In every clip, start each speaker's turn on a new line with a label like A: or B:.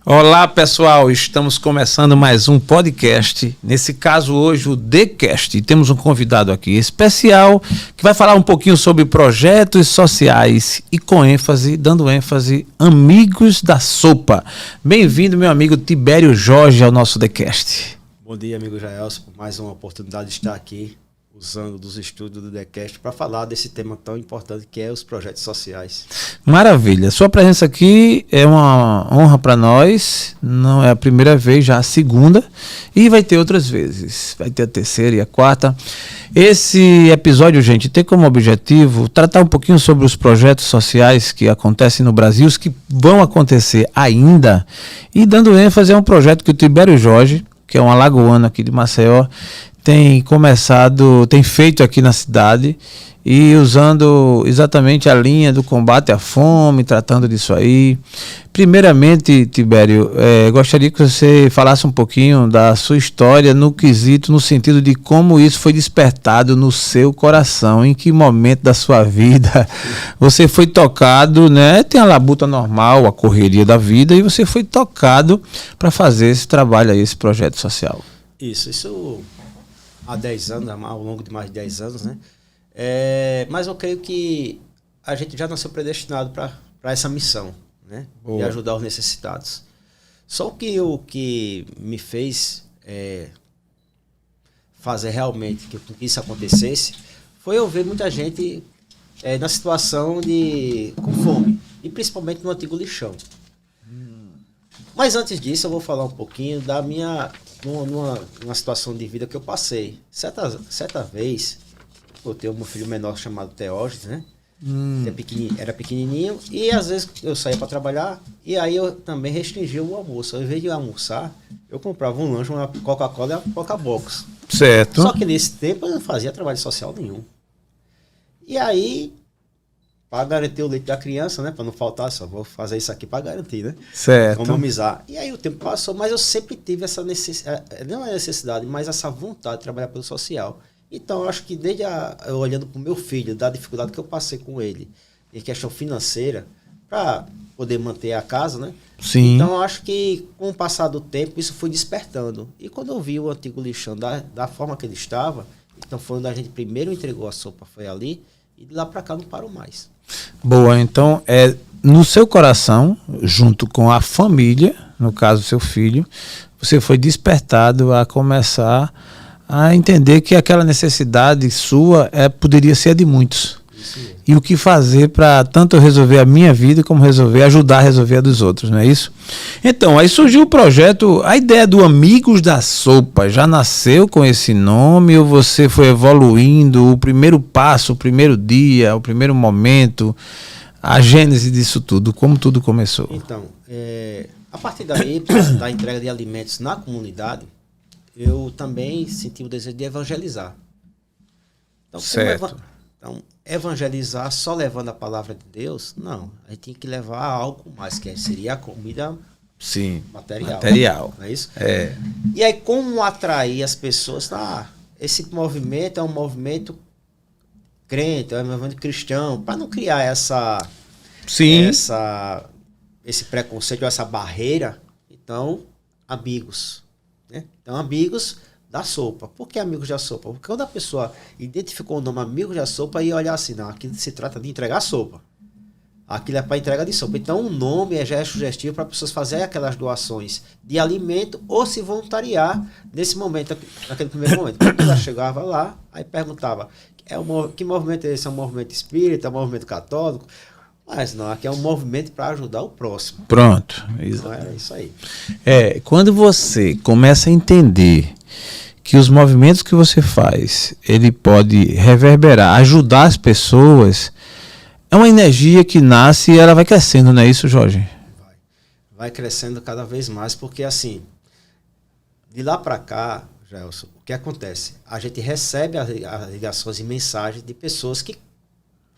A: Olá pessoal, estamos começando mais um podcast, nesse caso hoje o TheCast, e temos um convidado aqui especial que vai falar um pouquinho sobre projetos sociais e dando ênfase, amigos da sopa. Bem-vindo meu amigo Tibério Jorge ao nosso TheCast.
B: Bom dia amigo Jaelson, por mais uma oportunidade de estar aqui usando dos estúdios do TheCast para falar desse tema tão importante que é os projetos sociais.
A: Maravilha, sua presença aqui é uma honra para nós, não é a primeira vez, já a segunda, e vai ter outras vezes, vai ter a terceira e a quarta. Esse episódio, gente, tem como objetivo tratar um pouquinho sobre os projetos sociais que acontecem no Brasil, os que vão acontecer ainda, e dando ênfase a um projeto que o Tibério Jorge, que é um alagoano aqui de Maceió, tem feito aqui na cidade e usando exatamente a linha do combate à fome, tratando disso aí. Primeiramente, Tibério, gostaria que você falasse um pouquinho da sua história no sentido de como isso foi despertado no seu coração, em que momento da sua vida você foi tocado, né? Tem a labuta normal, a correria da vida, e você foi tocado para fazer esse trabalho aí, esse projeto social.
B: Isso há 10 anos, ao longo de mais de 10 anos, né? Mas eu creio que a gente já nasceu predestinado para essa missão, né? De ajudar os necessitados. Só que o que me fez fazer realmente que isso acontecesse foi eu ver muita gente na situação com fome, e principalmente no antigo lixão. Mas antes disso eu vou falar um pouquinho da numa situação de vida que eu passei. Certa vez, eu tenho um filho menor chamado Teógenes, né? Era pequenininho, e às vezes eu saía para trabalhar, e aí eu também restringia o almoço. Ao invés de almoçar, eu comprava um lanche, uma Coca-Cola e uma Coca-Box.
A: Certo.
B: Só que nesse tempo eu não fazia trabalho social nenhum. E aí, para garantir o leite da criança, né? Para não faltar, só vou fazer isso aqui para garantir, né?
A: Certo.
B: Economizar. E aí o tempo passou, mas eu sempre tive essa necessidade, não a necessidade, mas essa vontade de trabalhar pelo social. Então eu acho que eu olhando para o meu filho, da dificuldade que eu passei com ele, em questão financeira, para poder manter a casa, né?
A: Sim.
B: Então eu acho que com o passar do tempo isso foi despertando. E quando eu vi o antigo lixão da forma que ele estava, então foi onde a gente primeiro entregou a sopa, foi ali, e de lá para cá não parou mais.
A: Boa, então no seu coração, junto com a família, no caso seu filho, você foi despertado a começar a entender que aquela necessidade sua poderia ser a de muitos.
B: Isso mesmo.
A: E o que fazer para tanto resolver a minha vida como ajudar a resolver a dos outros, não é isso? Então, aí surgiu o projeto, a ideia do Amigos da Sopa, já nasceu com esse nome ou você foi evoluindo, o primeiro passo, o primeiro dia, o primeiro momento, a gênese disso tudo, como tudo começou?
B: Então, a partir daí, da entrega de alimentos na comunidade, eu também senti o desejo de evangelizar. Então,
A: certo.
B: Então, evangelizar só levando a palavra de Deus, não. A gente tem que levar algo mais, que seria a comida.
A: Sim,
B: material. Não é isso?
A: É.
B: E aí, como atrair as pessoas? Esse movimento é um movimento crente, é um movimento cristão, para não criar esse preconceito, essa barreira. Então, amigos. Né? Então, amigos da sopa. Por que amigos da sopa? Porque quando a pessoa identificou o nome Amigos da Sopa, ia olhar assim, não, aqui se trata de entregar sopa. Aquilo é para entrega de sopa. Então o nome já é sugestivo para pessoas fazerem aquelas doações de alimento ou se voluntariar nesse momento, naquele primeiro momento. Porque ela chegava lá, aí perguntava, que movimento é esse? É um movimento espírita, é um movimento católico? Mas não, aqui é um movimento para ajudar o próximo.
A: Pronto.
B: Então é isso aí.
A: Quando você começa a entender que os movimentos que você faz, ele pode reverberar, ajudar as pessoas, é uma energia que nasce e ela vai crescendo, não é isso, Jorge?
B: Vai crescendo cada vez mais, porque assim, de lá para cá, Gelson, o que acontece? A gente recebe as ligações e mensagens de pessoas que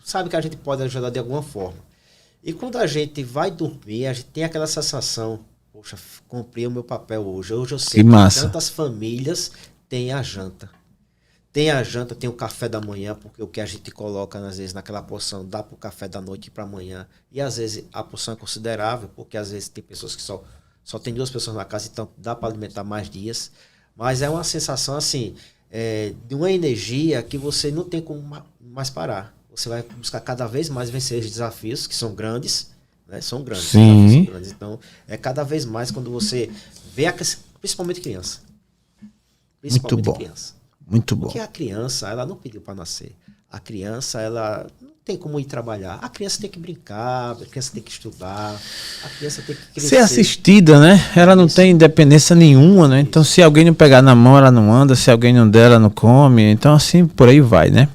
B: sabem que a gente pode ajudar de alguma forma. E quando a gente vai dormir, a gente tem aquela sensação, poxa, cumpri o meu papel hoje. Hoje eu sei que tantas famílias têm a janta. Tem a janta, tem o café da manhã, porque o que a gente coloca, às vezes, naquela porção, dá para o café da noite e para amanhã. E, às vezes, a porção é considerável, porque, às vezes, tem pessoas que só Só tem 2 pessoas na casa, então dá para alimentar mais dias. Mas é uma sensação assim, de uma energia que você não tem como mais parar. Você vai buscar cada vez mais vencer os desafios, que são grandes, né? São grandes.
A: Sim.
B: São grandes. Então, é cada vez mais quando você vê, principalmente criança. Principalmente
A: Muito bom.
B: criança.
A: Muito bom.
B: Porque a criança, ela não pediu para nascer. A criança, ela não tem como ir trabalhar. A criança tem que brincar, a criança tem que estudar, a criança tem que crescer.
A: Ser assistida, né? Ela não tem independência nenhuma, né? Então, se alguém não pegar na mão, ela não anda. Se alguém não der, ela não come. Então, assim, por aí vai, né?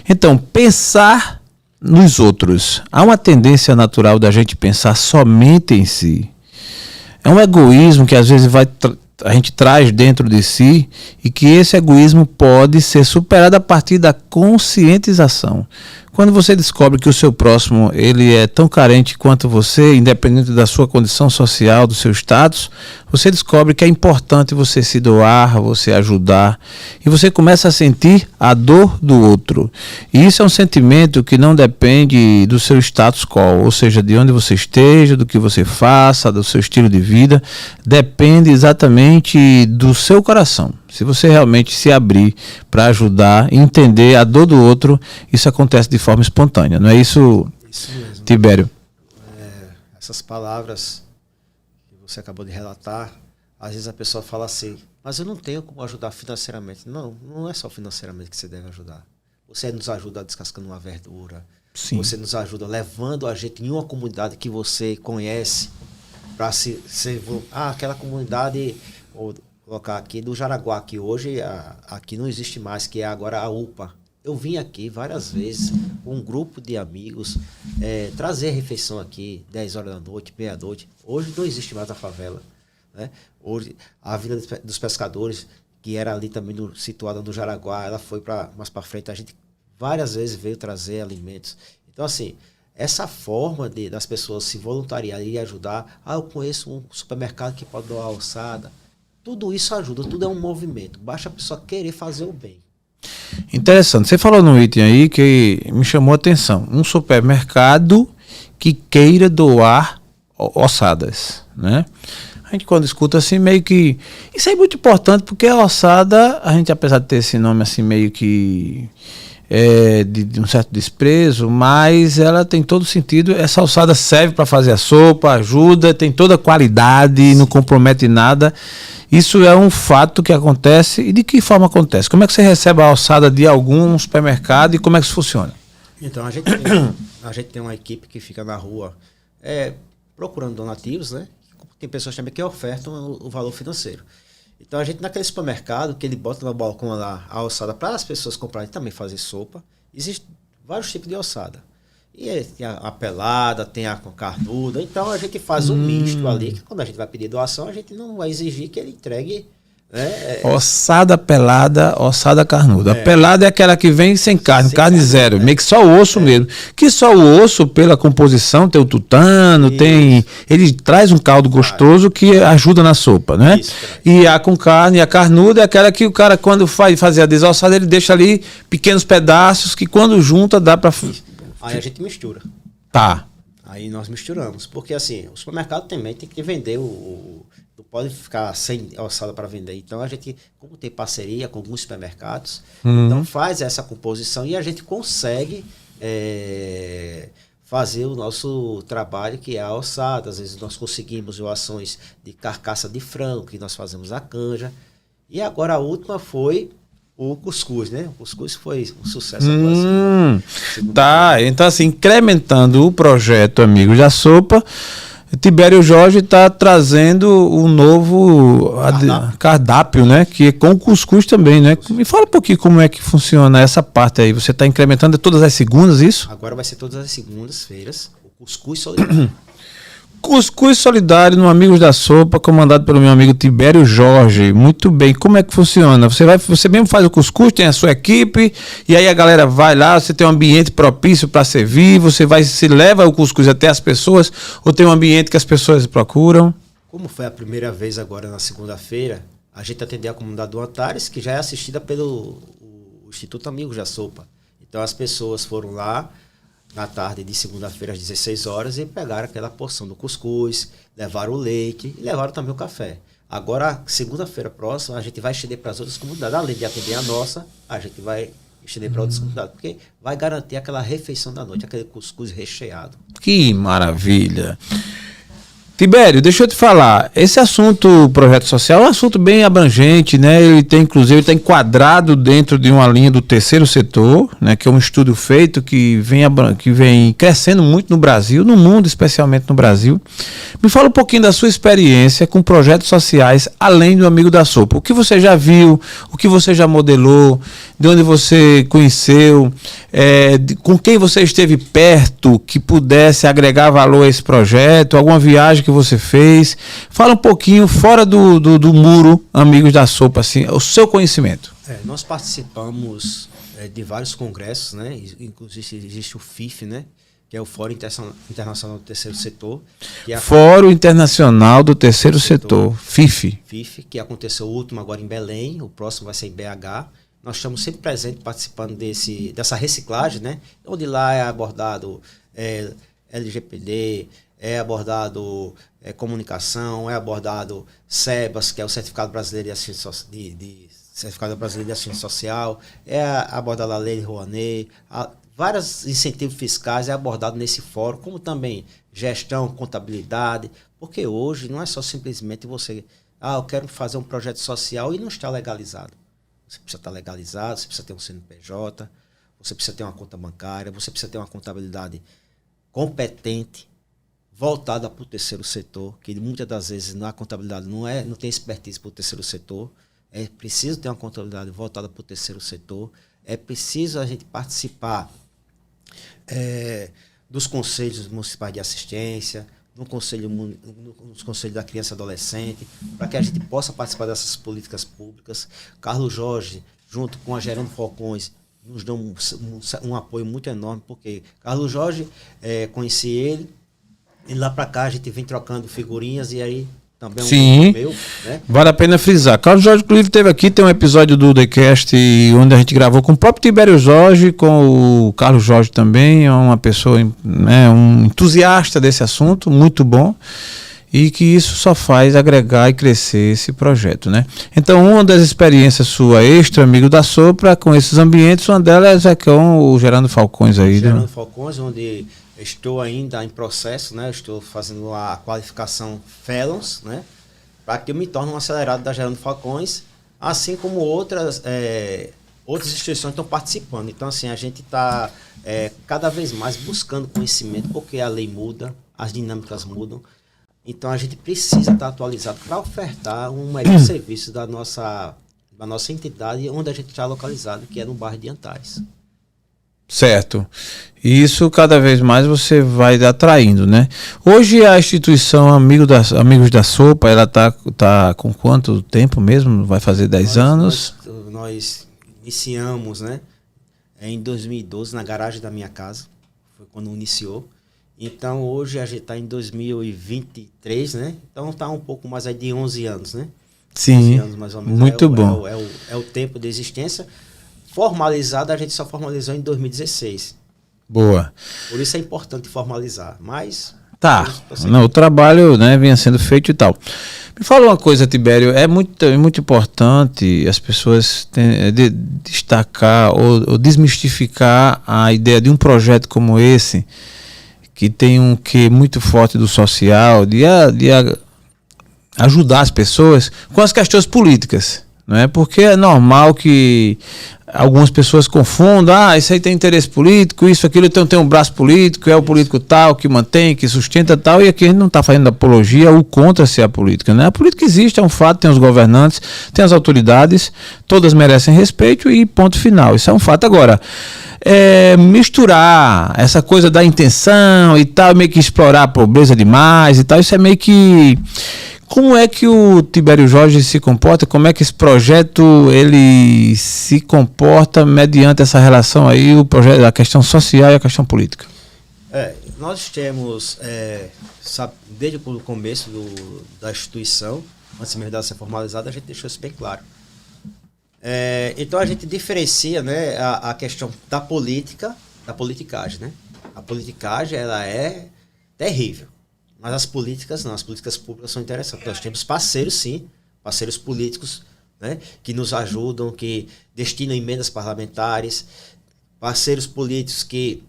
A: Então, pensar nos outros. Há uma tendência natural da gente pensar somente em si. É um egoísmo que, às vezes, a gente traz dentro de si e que esse egoísmo pode ser superado a partir da conscientização. Quando você descobre que o seu próximo ele é tão carente quanto você, independente da sua condição social, do seu status, você descobre que é importante você se doar, você ajudar, e você começa a sentir a dor do outro. E isso é um sentimento que não depende do seu status quo, ou seja, de onde você esteja, do que você faça, do seu estilo de vida, depende exatamente do seu coração. Se você realmente se abrir para ajudar, entender a dor do outro, isso acontece de forma espontânea. Não é isso,
B: Isso mesmo.
A: Tibério?
B: Essas palavras que você acabou de relatar, às vezes a pessoa fala assim, mas eu não tenho como ajudar financeiramente. Não, não é só financeiramente que você deve ajudar. Você nos ajuda descascando uma verdura.
A: Sim.
B: Você nos ajuda levando a gente em uma comunidade que você conhece para aquela comunidade, ou colocar aqui do Jaraguá, que hoje aqui não existe mais, que é agora a UPA. Eu vim aqui várias vezes com um grupo de amigos trazer refeição aqui, 10 horas da noite, meia-noite. Hoje não existe mais a favela, né? Hoje a Vila dos Pescadores, que era ali também situada no Jaraguá, ela foi mais para frente. A gente várias vezes veio trazer alimentos. Então, assim, essa forma das pessoas se voluntariarem e ajudar. Eu conheço um supermercado que pode doar alçada. Tudo isso ajuda, tudo é um movimento. Basta a pessoa querer fazer o bem.
A: Interessante. Você falou num item aí que me chamou a atenção. Um supermercado que queira doar ossadas, né? A gente quando escuta assim meio que... Isso é muito importante porque a ossada, a gente apesar de ter esse nome assim meio que... de um certo desprezo, mas ela tem todo sentido. Essa ossada serve para fazer a sopa, ajuda, tem toda a qualidade, não compromete nada. Isso é um fato que acontece. E de que forma acontece? Como é que você recebe a ossada de algum supermercado e como é que isso funciona?
B: Então, a gente tem uma equipe que fica na rua procurando donativos, né? Tem pessoas também que ofertam o valor financeiro. Então, a gente naquele supermercado, que ele bota no balcão lá a ossada para as pessoas comprarem e também fazer sopa, existem vários tipos de ossada. E tem a pelada, tem a com carnuda. Então, a gente faz um misto ali, que quando a gente vai pedir doação, a gente não vai exigir que ele entregue...
A: Ossada pelada, ossada carnuda. A pelada é aquela que vem sem carne, carne zero, meio que só o osso mesmo. Que só o osso, pela composição, tem o tutano, ele traz um caldo gostoso que ajuda na sopa, né? Isso, e a com carne, a carnuda é aquela que o cara, quando vai fazer a desossada, ele deixa ali pequenos pedaços que quando junta dá para...
B: Aí a gente mistura.
A: Tá.
B: Aí nós misturamos, porque assim, o supermercado também tem que vender não pode ficar sem ossada para vender. Então a gente, como tem parceria com alguns supermercados, então faz essa composição e a gente consegue fazer o nosso trabalho, que é a ossada. Às vezes nós conseguimos doações de carcaça de frango, que nós fazemos a canja. E agora a última foi o cuscuz, né? O cuscuz foi um sucesso.
A: Tá, então assim, incrementando o projeto Amigos da Sopa, Tibério Jorge está trazendo um novo cardápio, né? Que é com cuscuz também, né? Me fala um pouquinho como é que funciona essa parte aí. Você está incrementando todas as segundas, isso?
B: Agora vai ser todas as segundas-feiras, o cuscuz solidário.
A: Cuscuz solidário no Amigos da Sopa, comandado pelo meu amigo Tibério Jorge. Muito bem, como é que funciona? Você mesmo faz o cuscuz, tem a sua equipe, e aí a galera vai lá, você tem um ambiente propício para servir, se leva o cuscuz até as pessoas, ou tem um ambiente que as pessoas procuram?
B: Como foi a primeira vez agora na segunda-feira, a gente atendeu a comunidade do Antares, que já é assistida pelo Instituto Amigos da Sopa. Então as pessoas foram lá, na tarde de segunda-feira às 16 horas e pegaram aquela porção do cuscuz, levaram o leite e levaram também o café. Agora, segunda-feira próxima, a gente vai estender para as outras comunidades. Além de atender a nossa, a gente vai estender para outras comunidades, porque vai garantir aquela refeição da noite, aquele cuscuz recheado.
A: Que maravilha! Tibério, deixa eu te falar, esse assunto, projeto social, é um assunto bem abrangente, né? Ele tem, inclusive, está enquadrado dentro de uma linha do terceiro setor, né? Que é um estudo feito que vem crescendo muito no Brasil, no mundo, especialmente no Brasil. Me fala um pouquinho da sua experiência com projetos sociais, além do Amigo da Sopa. O que você já viu, o que você já modelou, de onde você conheceu, com quem você esteve perto que pudesse agregar valor a esse projeto, alguma viagem que você fez. Fala um pouquinho fora do muro Amigos da Sopa, assim, o seu conhecimento.
B: Nós participamos de vários congressos, né? Inclusive existe o FIF, né? Que é o Fórum Internacional do Terceiro Setor.
A: Fórum Internacional do Terceiro Setor, FIF.
B: FIF, que aconteceu o último agora em Belém, o próximo vai ser em BH. Nós estamos sempre presentes participando dessa reciclagem, né? Onde lá é abordado LGPD, é abordado comunicação, é abordado SEBAS, que é o Certificado Brasileiro de Assistência Certificado Brasileiro de Assistência Social, é abordada a Lei Rouanet, vários incentivos fiscais é abordado nesse fórum, como também gestão, contabilidade, porque hoje não é só simplesmente você, eu quero fazer um projeto social e não está legalizado. Você precisa estar legalizado, você precisa ter um CNPJ, você precisa ter uma conta bancária, você precisa ter uma contabilidade competente, voltada para o terceiro setor, que muitas das vezes na contabilidade não tem expertise para o terceiro setor. É preciso ter uma contabilidade voltada para o terceiro setor. É preciso a gente participar dos conselhos municipais de assistência, nos conselhos da criança e adolescente, para que a gente possa participar dessas políticas públicas. Carlos Jorge, junto com a Gerando Falcões, nos dão um apoio muito enorme, porque Carlos Jorge, conheci ele, e lá para cá a gente vem trocando figurinhas, e aí também
A: Sim, meu, né? Vale a pena frisar. Carlos Jorge, inclusive, teve aqui, tem um episódio do TheCast onde a gente gravou com o próprio Tibério Jorge, com o Carlos Jorge também, é uma pessoa, né, um entusiasta desse assunto, muito bom, e que isso só faz agregar e crescer esse projeto, né? Então, uma das experiências sua extra, Amigo da Sopa, com esses ambientes, uma delas é com o Gerando Falcões aí.
B: Gerando Falcões, onde estou ainda em processo, né? Estou fazendo a qualificação Felons, né? Para que eu me torne um acelerado da Gerando Falcões, assim como outras instituições estão participando. Então, assim, a gente está cada vez mais buscando conhecimento, porque a lei muda, as dinâmicas mudam. Então, a gente precisa estar atualizado para ofertar um melhor serviço da nossa entidade, onde a gente está localizado, que é no bairro de Antares.
A: Certo. E isso cada vez mais você vai atraindo, né? Hoje a instituição Amigos da Sopa, ela tá com quanto tempo mesmo? Vai fazer 10 anos?
B: Nós iniciamos, né? Em 2012, na garagem da minha casa. Foi quando iniciou. Então hoje a gente está em 2023, né? Então está um pouco mais aí de 11 anos, né?
A: Sim,
B: 11 anos mais ou menos.
A: Muito bom.
B: É o tempo de existência. Formalizado, a gente só formalizou em 2016.
A: Boa.
B: Por isso é importante formalizar, mas...
A: Tá, não, o trabalho, né, vinha sendo feito e tal. Me fala uma coisa, Tibério, é muito importante as pessoas destacar ou desmistificar a ideia de um projeto como esse, que tem um quê muito forte do social, de ajudar as pessoas com as questões políticas. Não é? Porque é normal que algumas pessoas confundam, isso aí tem interesse político, isso, aquilo, então tem um braço político, é o político tal, que mantém, que sustenta tal, e aqui a gente não está fazendo apologia ou contra ser a política, né? A política existe, é um fato, tem os governantes, tem as autoridades, todas merecem respeito e ponto final, isso é um fato. Agora, misturar essa coisa da intenção e tal, meio que explorar a pobreza demais e tal, isso é meio que... Como é que o Tibério Jorge se comporta? Como é que esse projeto ele se comporta mediante essa relação aí, o projeto da questão social e a questão política?
B: Nós temos, desde o começo da instituição, antes mesmo dela ser formalizada, a gente deixou isso bem claro. Então a gente diferencia, né, a questão da política, da politicagem, né? A politicagem, ela é terrível. Mas as políticas não, as políticas públicas são interessantes. Nós temos parceiros, sim, parceiros políticos, né, que nos ajudam, que destinam emendas parlamentares, parceiros políticos que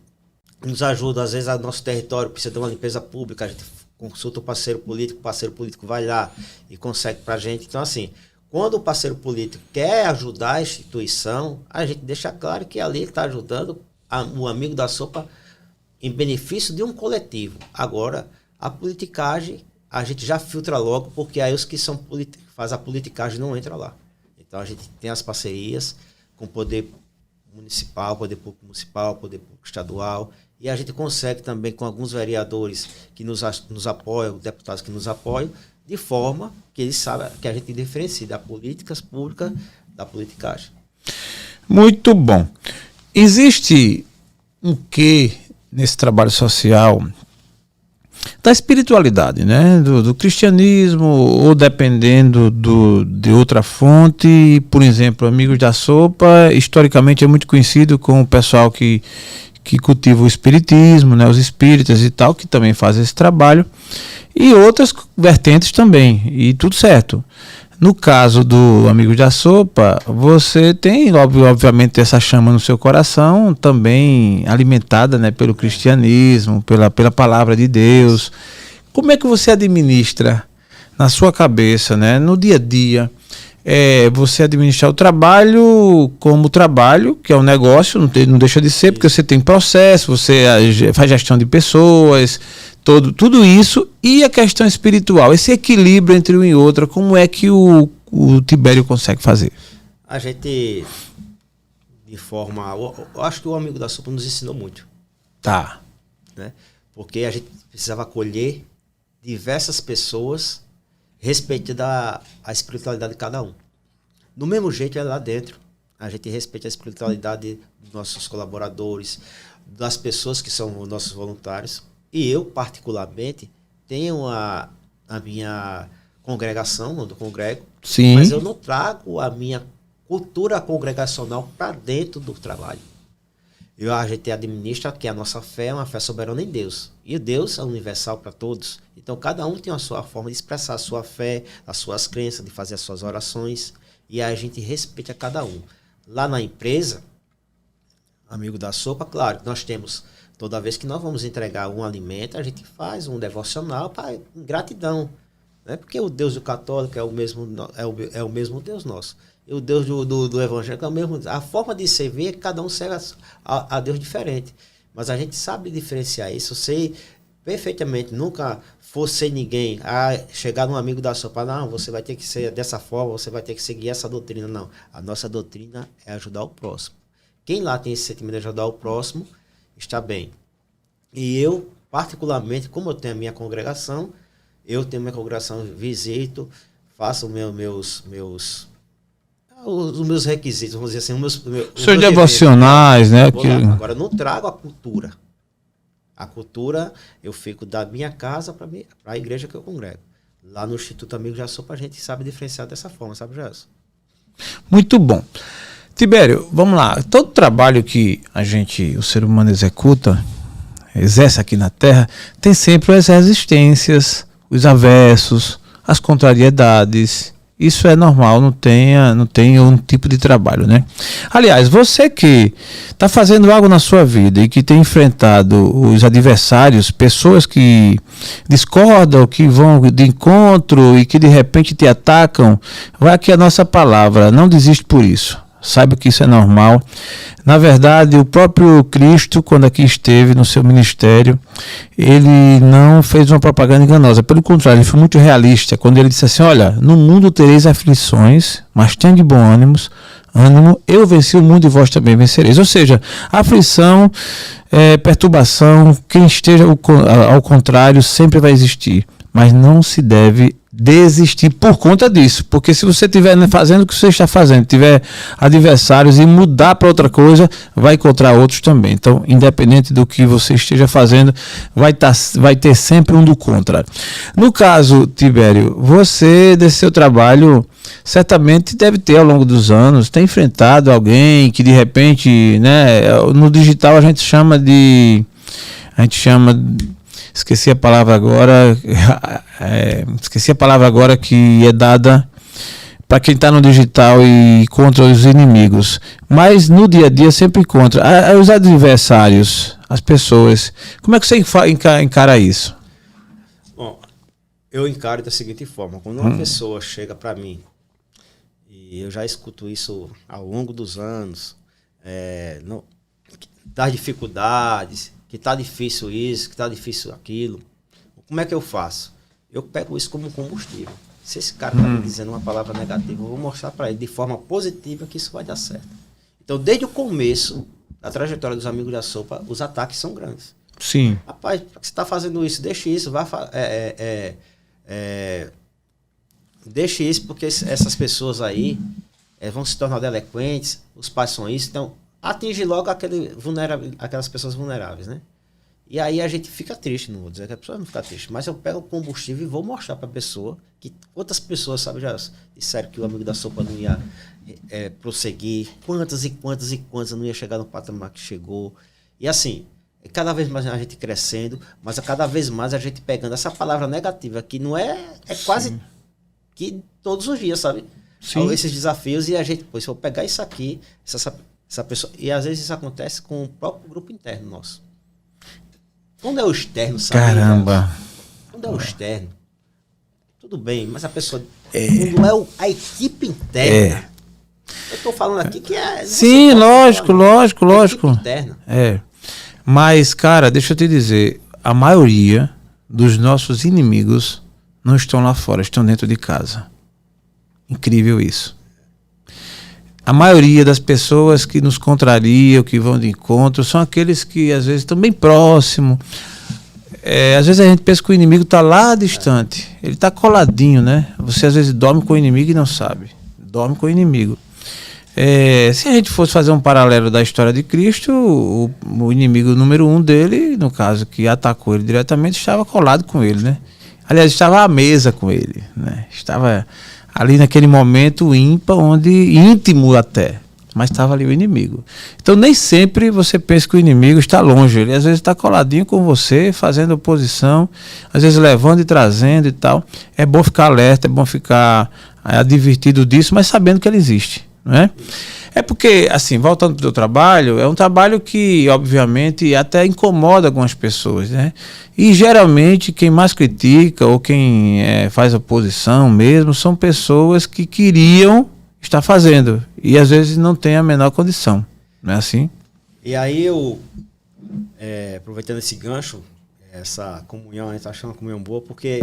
B: nos ajudam, às vezes, a nosso território precisa de uma limpeza pública, a gente consulta o parceiro político vai lá e consegue para a gente. Então, assim, quando o parceiro político quer ajudar a instituição, a gente deixa claro que ali ele está ajudando o amigo da sopa em benefício de um coletivo. Agora, a politicagem, a gente já filtra logo, porque aí os que faz a politicagem não entram lá. Então, a gente tem as parcerias com o poder municipal, poder público municipal, poder público estadual, e a gente consegue também com alguns vereadores que nos apoiam, deputados que nos apoiam, de forma que eles sabem que a gente diferencia da políticas públicas da politicagem.
A: Muito bom. Existe um quê nesse trabalho social da espiritualidade, né? Do cristianismo, ou dependendo de outra fonte. Por exemplo, Amigos da Sopa, historicamente é muito conhecido com o pessoal que cultiva o espiritismo, né? Os espíritas e tal, que também fazem esse trabalho, e outras vertentes também, e tudo certo. No caso do Amigos da Sopa, você tem, obviamente, essa chama no seu coração, também alimentada, né, pelo cristianismo, pela palavra de Deus. Como é que você administra na sua cabeça, né, no dia a dia, você administrar o trabalho como trabalho, que é um negócio, não deixa de ser, porque você tem processo, você faz gestão de pessoas, tudo isso, e a questão espiritual, esse equilíbrio entre um e outro, como é que o Tibério consegue fazer?
B: A gente, de forma... Eu acho que o Amigo da Sopa nos ensinou muito.
A: Tá.
B: Né? Porque a gente precisava acolher diversas pessoas respeitando a espiritualidade de cada um. Do mesmo jeito é lá dentro. A gente respeita a espiritualidade dos nossos colaboradores, das pessoas que são os nossos voluntários. E eu, particularmente, tenho a minha congregação, onde eu congrego.
A: Sim.
B: Mas eu não trago a minha cultura congregacional para dentro do trabalho. A gente administra que a nossa fé é uma fé soberana em Deus. E Deus é universal para todos. Então, cada um tem a sua forma de expressar a sua fé, as suas crenças, de fazer as suas orações. E a gente respeita cada um. Lá na empresa, Amigo da Sopa, claro, nós temos, toda vez que nós vamos entregar um alimento, a gente faz um devocional para gratidão. Né? Porque o Deus do católico é o mesmo Deus nosso. E o Deus do evangélico é o mesmo. A forma de servir, cada um serve a Deus diferente. Mas a gente sabe diferenciar isso. Eu sei perfeitamente, nunca fosse ninguém chegar num Amigo da Sopa, não, você vai ter que ser dessa forma, você vai ter que seguir essa doutrina. Não, a nossa doutrina é ajudar o próximo. Quem lá tem esse sentimento de ajudar o próximo, está bem. E eu, particularmente, como eu tenho a minha congregação, visito, faço os meus requisitos, vamos dizer assim, os
A: seus devocionais, né?
B: Agora, eu não trago a cultura. A cultura, eu fico da minha casa para a igreja que eu congrego. Lá no Instituto Amigos da Sopa, a gente sabe diferenciar dessa forma, sabe, Gerson?
A: Muito bom. Tibério, vamos lá. Todo trabalho que o ser humano exerce aqui na Terra, tem sempre as resistências, os avessos, as contrariedades. Isso é normal, não tem um tipo de trabalho, né? Aliás, você que está fazendo algo na sua vida e que tem enfrentado os adversários, pessoas que discordam, que vão de encontro e que de repente te atacam, vai aqui a nossa palavra, não desiste por isso. Saiba que isso é normal. Na verdade, o próprio Cristo, quando aqui esteve no seu ministério, ele não fez uma propaganda enganosa. Pelo contrário, ele foi muito realista. Quando ele disse assim, olha, no mundo tereis aflições, mas tenha de bom ânimo, eu venci o mundo e vós também vencereis. Ou seja, aflição, perturbação, quem esteja ao contrário sempre vai existir. Mas não se deve desistir por conta disso, porque se você estiver fazendo o que você está fazendo, tiver adversários e mudar para outra coisa, vai encontrar outros também. Então, independente do que você esteja fazendo, vai ter sempre um do contra. No caso, Tibério, você, desse seu trabalho, certamente deve ter ao longo dos anos, ter enfrentado alguém que de repente, né, no digital a gente chama de a gente chama, esqueci a palavra agora, que é dada para quem está no digital e contra os inimigos. Mas no dia a dia sempre contra. Os adversários, as pessoas. Como é que você encara isso?
B: Bom, eu encaro da seguinte forma. Quando uma pessoa chega para mim, e eu já escuto isso ao longo dos anos, das dificuldades, que está difícil isso, que está difícil aquilo. Como é que eu faço? Eu pego isso como combustível. Se esse cara está me dizendo uma palavra negativa, eu vou mostrar para ele de forma positiva que isso vai dar certo. Então, desde o começo da trajetória dos Amigos da Sopa, os ataques são grandes.
A: Sim.
B: Rapaz, você está fazendo isso, deixe isso, deixe isso, porque essas pessoas aí vão se tornar delinquentes, os pais são isso, então atinge logo aquelas pessoas vulneráveis, né? E aí a gente fica triste, não vou dizer que a pessoa não fica triste, mas eu pego o combustível e vou mostrar para a pessoa que quantas pessoas, sabe, já disseram que o Amigo da Sopa não ia prosseguir, quantas e quantas e quantas não ia chegar no patamar que chegou. E assim, cada vez mais a gente crescendo, mas cada vez mais a gente pegando essa palavra negativa, que não é quase que todos os dias, sabe? Sim. Esses desafios, e a gente, pois, vou pegar isso aqui, essa pessoa, e às vezes isso acontece com o próprio grupo interno nosso. Quando é o externo, sabe?
A: Caramba!
B: Quando é o externo, tudo bem, mas a pessoa... Quando é a equipe interna... Eu estou falando aqui que é...
A: Sim, lógico.
B: A equipe interna.
A: Mas, cara, deixa eu te dizer, a maioria dos nossos inimigos não estão lá fora, estão dentro de casa. Incrível isso. A maioria das pessoas que nos contrariam, que vão de encontro, são aqueles que às vezes estão bem próximos. Às vezes a gente pensa que o inimigo está lá distante. Ele está coladinho, né? Você às vezes dorme com o inimigo e não sabe. Dorme com o inimigo. Se a gente fosse fazer um paralelo da história de Cristo, o inimigo número 1 dele, no caso que atacou ele diretamente, estava colado com ele, né? Aliás, estava à mesa com ele, né? Estava ali naquele momento íntimo até, mas estava ali o inimigo. Então nem sempre você pensa que o inimigo está longe, ele às vezes está coladinho com você, fazendo oposição, às vezes levando e trazendo e tal. É bom ficar alerta, é bom ficar advertido disso, mas sabendo que ele existe, não é? É porque, assim, voltando para o teu trabalho, é um trabalho que, obviamente, até incomoda algumas pessoas, né? E, geralmente, quem mais critica ou quem faz oposição mesmo são pessoas que queriam estar fazendo e, às vezes, não tem a menor condição, não é assim?
B: E aí eu, aproveitando esse gancho, essa comunhão, a gente acha uma comunhão boa, porque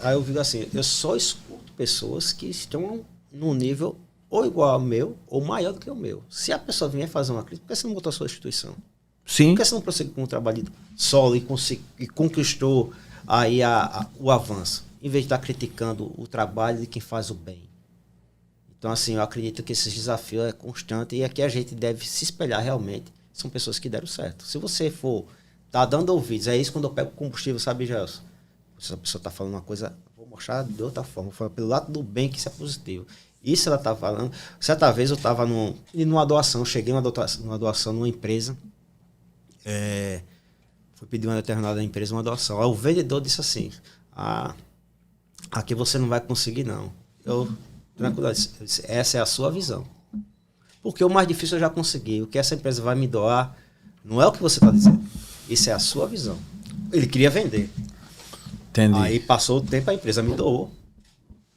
B: aí eu digo assim, eu só escuto pessoas que estão num nível ou igual ao meu, ou maior do que o meu. Se a pessoa vier fazer uma crítica, por que você não botou a sua instituição?
A: Sim.
B: Por que você não prosseguiu com o trabalho solo e conquistou aí o avanço, em vez de estar criticando o trabalho de quem faz o bem? Então, assim, eu acredito que esse desafio é constante e aqui a gente deve se espelhar realmente. São pessoas que deram certo. Se você for dando ouvidos, é isso quando eu pego combustível, sabe, Gelson? Se a pessoa está falando uma coisa, vou mostrar de outra forma, vou falar pelo lado do bem que isso é positivo. Isso ela está falando. Certa vez eu estava numa doação, cheguei numa doação numa empresa, fui pedir uma determinada empresa uma doação. Aí o vendedor disse assim, aqui você não vai conseguir não. Eu, tranquilo, disse, essa é a sua visão. Porque o mais difícil eu já consegui. O que essa empresa vai me doar não é o que você está dizendo. Isso é a sua visão. Ele queria vender.
A: Entendi.
B: Aí passou o tempo, a empresa me doou.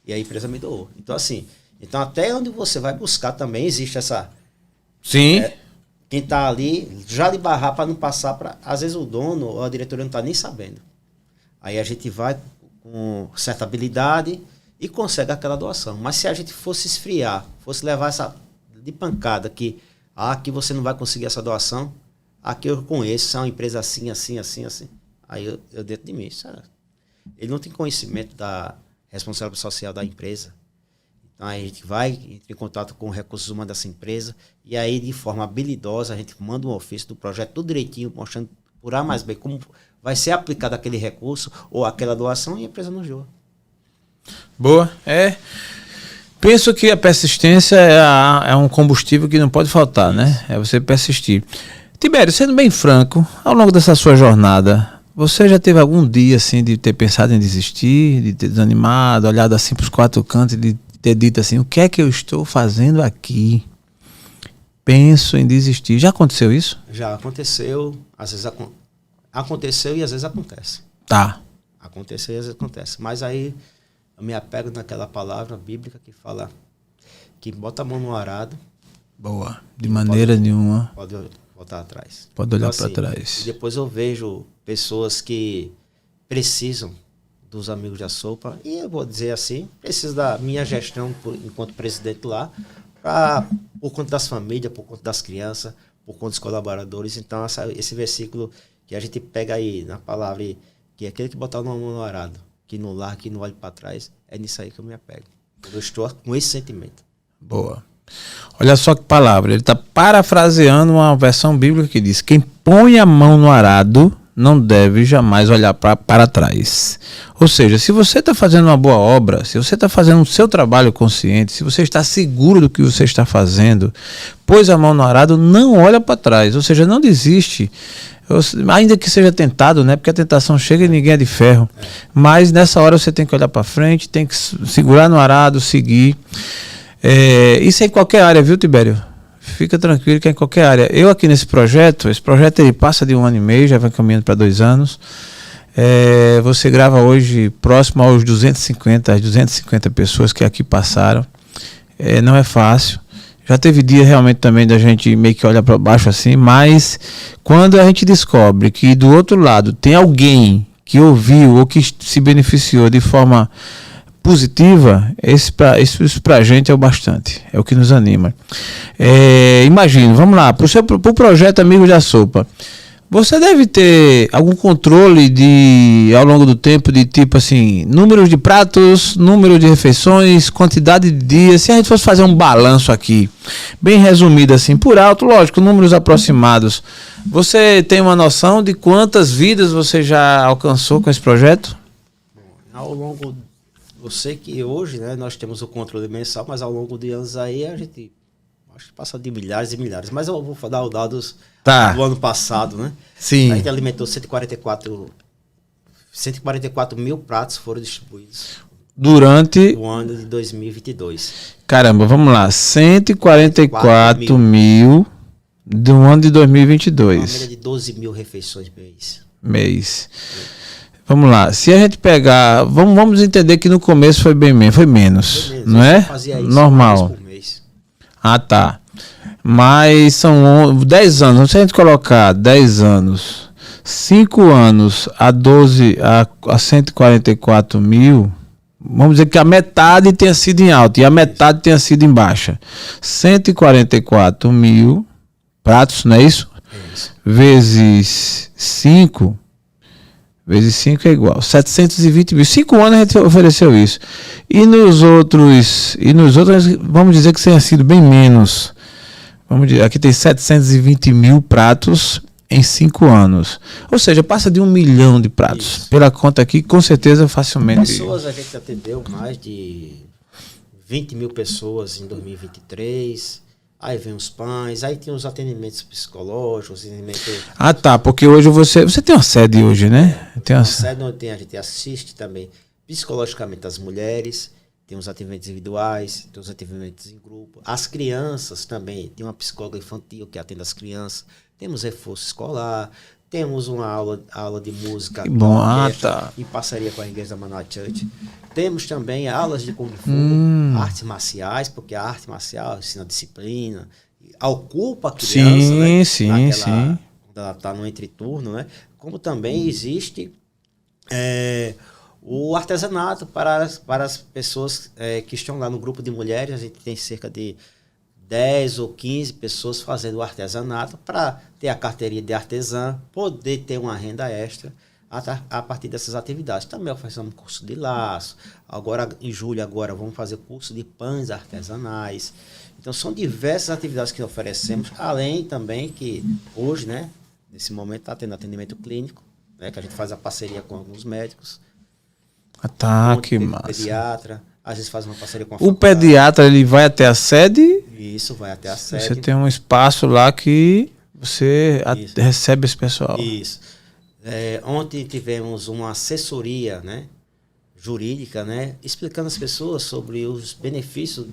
B: E a empresa me doou. Então, assim... Então, até onde você vai buscar também existe essa...
A: Sim.
B: Quem está ali, já de barrar para não passar para... Às vezes o dono ou a diretoria não está nem sabendo. Aí a gente vai com certa habilidade e consegue aquela doação. Mas se a gente fosse esfriar, fosse levar essa de pancada que aqui você não vai conseguir essa doação, aqui eu conheço, é uma empresa assim, assim, assim, assim. Aí eu dentro de mim, sabe? Ele não tem conhecimento da responsabilidade social da empresa. Então a gente vai, entra em contato com os recursos humanos dessa empresa e aí de forma habilidosa a gente manda um ofício do projeto tudo direitinho, mostrando por A mais B como vai ser aplicado aquele recurso ou aquela doação e a empresa nos doa.
A: Boa, penso que a persistência é um combustível que não pode faltar, né? É você persistir. Tibério, sendo bem franco, ao longo dessa sua jornada, você já teve algum dia assim de ter pensado em desistir, de ter desanimado, olhado assim para os quatro cantos e de ter dito assim, o que é que eu estou fazendo aqui? Penso em desistir. Já aconteceu isso?
B: Já aconteceu, às vezes aconteceu e às vezes acontece.
A: Tá.
B: Aconteceu e às vezes acontece. Mas aí eu me apego naquela palavra bíblica que fala que bota a mão no arado.
A: Boa. De maneira nenhuma.
B: Pode voltar atrás.
A: Pode olhar
B: então,
A: para
B: assim,
A: trás.
B: E depois eu vejo pessoas que precisam dos amigos da sopa. E eu vou dizer assim, preciso da minha gestão enquanto presidente lá, por conta das famílias, por conta das crianças, por conta dos colaboradores. Então, esse versículo que a gente pega aí na palavra, que é aquele que botar uma mão no arado, que não larga, que não olha para trás, é nisso aí que eu me apego. Eu estou com esse sentimento.
A: Boa. Olha só que palavra. Ele está parafraseando uma versão bíblica que diz: quem põe a mão no arado não deve jamais olhar para trás. Ou seja, se você está fazendo uma boa obra, se você está fazendo o seu trabalho consciente, se você está seguro do que você está fazendo, pôs a mão no arado, não olha para trás. Ou seja, não desiste. Ainda que seja tentado, né? Porque a tentação chega e ninguém é de ferro. Mas nessa hora você tem que olhar para frente, tem que segurar no arado, seguir. Isso é em qualquer área, viu, Tibério? Fica tranquilo que é em qualquer área. Eu aqui nesse projeto, esse projeto ele passa de 1 ano e meio, já vai caminhando para 2 anos. Você grava hoje próximo aos 250 pessoas que aqui passaram. Não é fácil. Já teve dia realmente também da gente meio que olhar para baixo assim, mas quando a gente descobre que do outro lado tem alguém que ouviu ou que se beneficiou de forma positiva, isso pra gente é o bastante, é o que nos anima. Imagina, vamos lá, pro projeto Amigos da Sopa, você deve ter algum controle ao longo do tempo de tipo assim, números de pratos, número de refeições, quantidade de dias. Se a gente fosse fazer um balanço aqui, bem resumido assim, por alto, lógico, números aproximados, você tem uma noção de quantas vidas você já alcançou com esse projeto?
B: Ao longo, eu sei que hoje, né, nós temos o controle mensal, mas ao longo de anos aí a gente acho que passa de milhares e milhares. Mas eu vou dar os dados do ano passado, né?
A: Sim.
B: A gente alimentou 144 mil pratos foram distribuídos
A: durante
B: o ano de 2022.
A: Caramba, vamos lá. 144 mil do ano de 2022.
B: Uma média de 12 mil refeições
A: mês. Vamos lá. Se a gente pegar, vamos entender que no começo foi menos, foi menos, não é?
B: Fazia isso
A: normal.
B: Por mês.
A: Ah, tá. Mas são 10 anos. Se a gente colocar 10 anos, 5 anos a 144 mil, vamos dizer que a metade tenha sido em alta e a metade tenha sido em baixa. 144 mil pratos, não é isso?
B: Isso.
A: Vezes 5 é igual. 720 mil. 5 anos a gente ofereceu isso. E nos outros, vamos dizer que tenha sido bem menos. Vamos dizer, aqui tem 720 mil pratos em 5 anos. Ou seja, passa de 1 milhão de pratos. Isso. Pela conta aqui, com certeza, facilmente.
B: Pessoas, a gente atendeu mais de 20 mil pessoas em 2023. Aí vem os pães, aí tem os atendimentos psicológicos.
A: Ah, tá, porque hoje você tem uma sede hoje, né?
B: Tem uma sede onde a gente assiste também psicologicamente as mulheres. Tem os atendimentos individuais, tem os atendimentos em grupo. As crianças também, tem uma psicóloga infantil que atende as crianças. Temos reforço escolar, temos uma aula de música em parceria com a Igreja da Manoel Church. Temos também aulas de Kung Fu, artes marciais, porque a arte marcial ensina disciplina, ocupa a criança,
A: sim.
B: Quando ela está no entreturno, né? Como também existe o artesanato para as pessoas que estão lá no grupo de mulheres. A gente tem cerca de 10 ou 15 pessoas fazendo o artesanato para ter a carteirinha de artesã, poder ter uma renda extra a partir dessas atividades. Também oferecemos curso de laço. Agora, em julho, vamos fazer curso de pães artesanais. Então, são diversas atividades que oferecemos, além também que hoje, né, nesse momento, está tendo atendimento clínico, né, que a gente faz a parceria com alguns médicos.
A: Ah, tá, que massa.
B: Pediatra, às vezes faz uma parceria com a
A: faculdade. O pediatra, ele vai até a sede?
B: Isso, vai até a sede.
A: Você tem um espaço lá que você recebe esse pessoal.
B: Isso. Ontem tivemos uma assessoria, né, jurídica, né, explicando às pessoas sobre os benefícios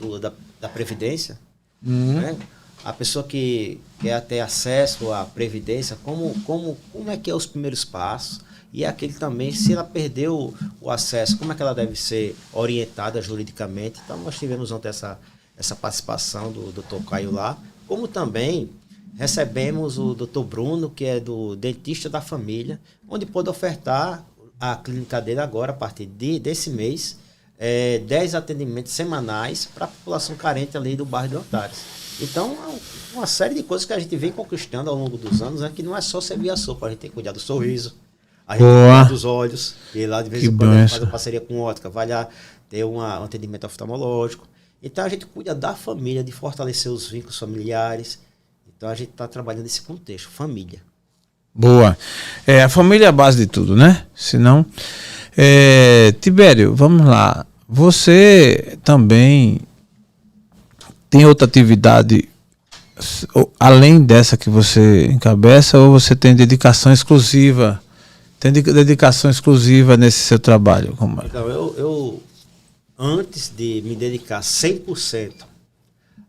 B: da Previdência. Né? A pessoa que quer ter acesso à Previdência, como é que é os primeiros passos, e aquele também, se ela perdeu o acesso, como é que ela deve ser orientada juridicamente. Então, nós tivemos ontem essa participação do Dr. Caio lá, como também recebemos o Dr. Bruno, que é do Dentista da Família, onde pôde ofertar a clínica dele agora, a partir desse mês, 10 atendimentos semanais para a população carente ali do bairro de Antares. Então, uma série de coisas que a gente vem conquistando ao longo dos anos, que não é só servir a sopa, a gente tem que cuidar do sorriso, a gente tem que cuidar dos olhos, e lá de vez em quando a gente faz uma parceria com ótica, vai lá ter um atendimento oftalmológico. Então, a gente cuida da família, de fortalecer os vínculos familiares. Então, a gente está trabalhando nesse contexto, família.
A: Boa. A família é a base de tudo, né? Senão... Tibério, vamos lá. Você também tem outra atividade além dessa que você encabeça, ou você tem dedicação exclusiva? Tem dedicação exclusiva nesse seu trabalho? Como é?
B: Então, eu antes de me dedicar 100%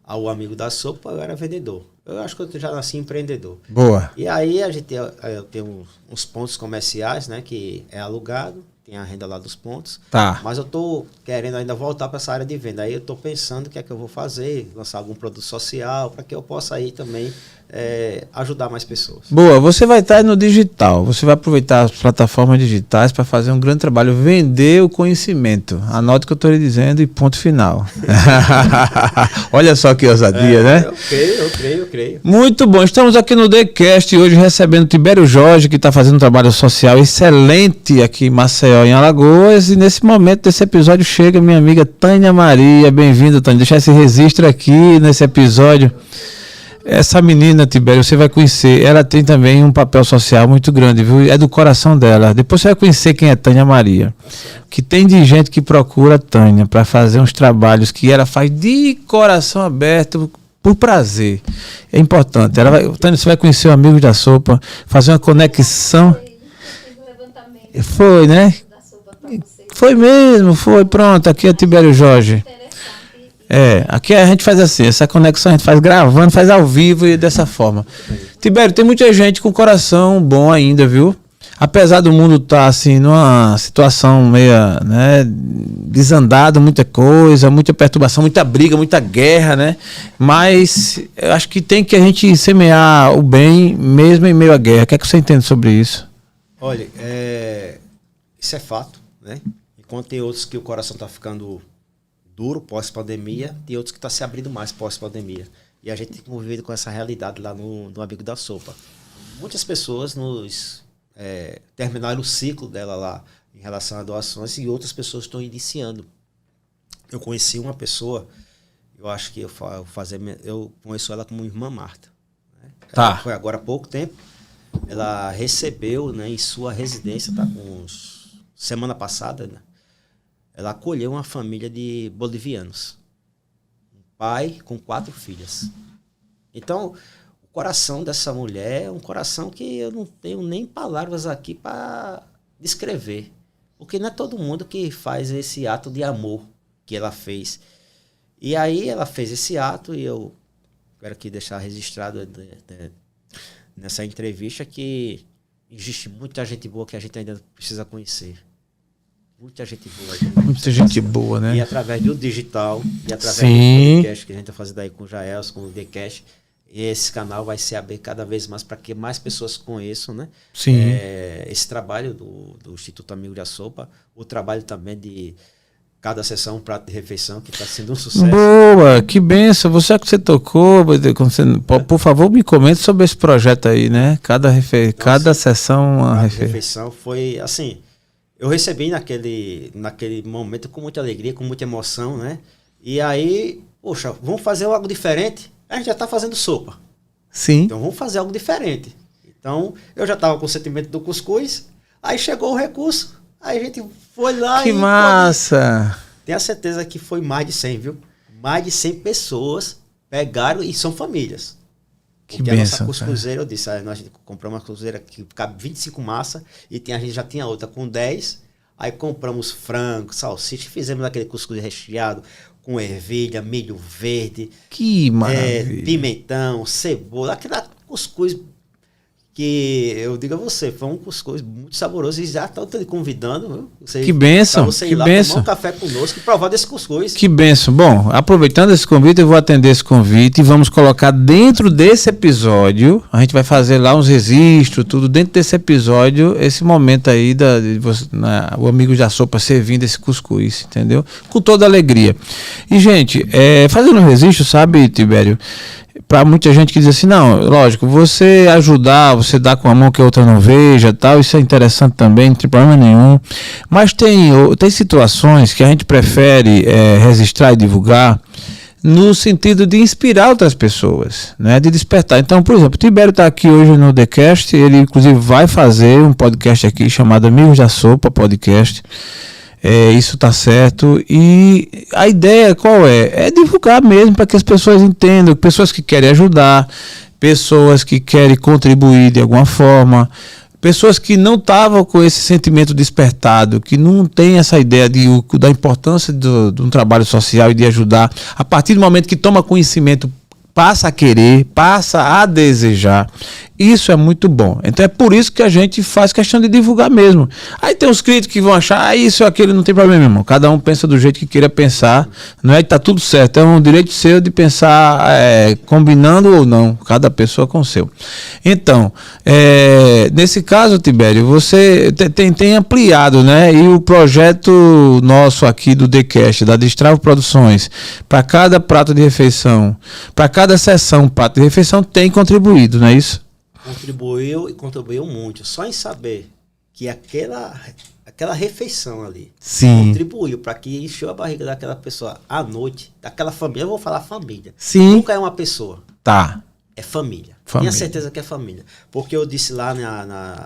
B: ao Amigo da Sopa, eu era vendedor. Eu acho que eu já nasci empreendedor.
A: Boa.
B: E aí eu tenho uns pontos comerciais, né, que é alugado, tem a renda lá dos pontos.
A: Tá.
B: Mas eu tô querendo ainda voltar para essa área de venda. Aí eu tô pensando o que é que eu vou fazer, lançar algum produto social, para que eu possa aí também ajudar mais pessoas.
A: Boa, você vai estar no digital, você vai aproveitar as plataformas digitais para fazer um grande trabalho, vender o conhecimento. Anote o que eu estou lhe dizendo e ponto final. Olha só que ousadia, né?
B: Eu creio.
A: Muito bom, estamos aqui no TheCast hoje recebendo Tibério Jorge, que está fazendo um trabalho social excelente aqui em Maceió, em Alagoas, e nesse momento desse episódio chega minha amiga Tânia Maria. Bem-vinda, Tânia, deixar esse registro aqui nesse episódio. Essa menina, Tibério, você vai conhecer, ela tem também um papel social muito grande, viu? É do coração dela. Depois você vai conhecer quem é Tânia Maria. Que tem de gente que procura Tânia para fazer uns trabalhos que ela faz de coração aberto, por prazer. É importante. Tânia, você vai conhecer o Amigo da Sopa, fazer uma conexão. Foi, né? Foi mesmo, foi. Pronto, aqui é Tibério Jorge. Aqui a gente faz assim, essa conexão a gente faz gravando, faz ao vivo e dessa forma. Tibério, tem muita gente com coração bom ainda, viu? Apesar do mundo estar assim, numa situação meia, né, desandado, muita coisa, muita perturbação, muita briga, muita guerra, né? Mas eu acho que tem que a gente semear o bem mesmo em meio à guerra. O que é que você entende sobre isso?
B: Olha, isso é fato, né? Enquanto tem outros que o coração está ficando duro pós-pandemia, tem outros que estão se abrindo mais pós-pandemia. E a gente tem convivido com essa realidade lá no Amigo da Sopa. Muitas pessoas terminaram o ciclo dela lá em relação a doações e outras pessoas estão iniciando. Eu conheci uma pessoa, eu acho que eu conheço ela como irmã Marta. Né?
A: Tá.
B: Foi agora há pouco tempo. Ela recebeu, né, em sua residência, semana passada, né? Ela acolheu uma família de bolivianos. Um pai com 4 filhas. Então, o coração dessa mulher é um coração que eu não tenho nem palavras aqui para descrever. Porque não é todo mundo que faz esse ato de amor que ela fez. E aí ela fez esse ato e eu quero aqui deixar registrado nessa entrevista que existe muita gente boa que a gente ainda precisa conhecer. Muita gente boa.
A: Muita gente boa, né?
B: E através do digital, e através
A: Sim.
B: do podcast que a gente está fazendo aí com o Jaels, com o TheCast, esse canal vai se abrir cada vez mais para que mais pessoas conheçam, né?
A: Sim.
B: Esse trabalho do Instituto Amigo da Sopa, o trabalho também de cada sessão, um prato de refeição, que está sendo um sucesso.
A: Boa, que benção. Você que você tocou, por favor, me comente sobre esse projeto aí, né? Cada sessão, uma
B: refeição foi assim. Eu recebi naquele momento com muita alegria, com muita emoção, né? E aí, poxa, vamos fazer algo diferente? A gente já está fazendo sopa.
A: Sim.
B: Então vamos fazer algo diferente. Então, eu já estava com o sentimento do cuscuz, aí chegou o recurso, aí a gente foi lá
A: que massa!
B: Tenho a certeza que foi mais de 100, viu? Mais de 100 pessoas pegaram, e são famílias. Porque a nossa cuscuzeira, eu disse, nós compramos uma cuscuzeira que cabe 25 massas e a gente já tinha outra com 10. Aí compramos frango, salsicha, fizemos aquele cuscuz recheado com ervilha, milho verde.
A: Que maravilha.
B: Pimentão, cebola, aquela cuscuz que eu digo a você, foi um cuscuz muito saboroso e já estão te convidando, viu?
A: Que bênção,
B: você ir lá tomar um café conosco e provar desse cuscuz.
A: Que bênção. Bom, aproveitando esse convite, eu vou atender esse convite e vamos colocar dentro desse episódio, a gente vai fazer lá uns registros, tudo dentro desse episódio, esse momento aí o amigo da sopa servindo esse cuscuz, entendeu? Com toda alegria. E, gente, fazendo um registro, sabe, Tibério? Para muita gente que diz assim, não, lógico, você ajudar, você dar com a mão que a outra não veja, tal, isso é interessante também, não tem problema nenhum, mas tem situações que a gente prefere registrar e divulgar no sentido de inspirar outras pessoas, né, de despertar. Então, por exemplo, o Tibério está aqui hoje no TheCast, ele inclusive vai fazer um podcast aqui chamado Amigos da Sopa Podcast. Isso está certo, e a ideia qual é? É divulgar mesmo para que as pessoas entendam, pessoas que querem ajudar, pessoas que querem contribuir de alguma forma, pessoas que não estavam com esse sentimento despertado, que não tem essa ideia da importância de um trabalho social e de ajudar, a partir do momento que toma conhecimento, passa a querer, passa a desejar. Isso é muito bom. Então é por isso que a gente faz questão de divulgar mesmo. Aí tem os críticos que vão achar, isso ou aquilo, não tem problema, irmão. Cada um pensa do jeito que queira pensar. Não é que tá tudo certo. É um direito seu de pensar combinando ou não. Cada pessoa com o seu. Então, nesse caso, Tibério, você tem ampliado, né? E o projeto nosso aqui do TheCast, da Destravo Produções, para cada prato de refeição, para cada sessão prato de refeição, tem contribuído, não é isso?
B: Contribuiu muito. Só em saber que aquela refeição ali contribuiu para que encheu a barriga daquela pessoa à noite, daquela família. Eu vou falar família.
A: Sim.
B: Nunca é uma pessoa.
A: Tá.
B: É família. Tenha certeza que é família. Porque eu disse lá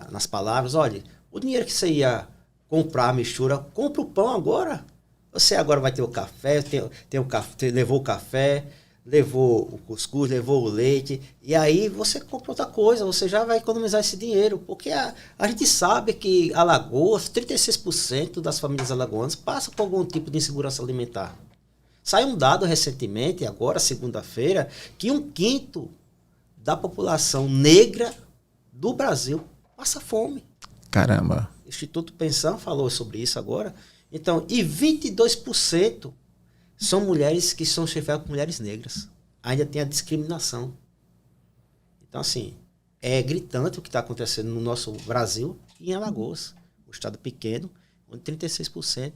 B: nas palavras, olha, o dinheiro que você ia comprar a mistura, compra o pão agora. Você agora vai ter o café, levou o café, levou o cuscuz, levou o leite, e aí você compra outra coisa, você já vai economizar esse dinheiro, porque a gente sabe que Alagoas, 36% das famílias alagoanas passam por algum tipo de insegurança alimentar. Saiu um dado recentemente, agora segunda-feira, que 1/5 da população negra do Brasil passa fome.
A: Caramba.
B: O Instituto Pensão falou sobre isso agora. Então, e 22% são mulheres que são chefiadas por mulheres negras. Ainda tem a discriminação. Então, assim, é gritante o que está acontecendo no nosso Brasil e em Alagoas, um estado pequeno, onde 36%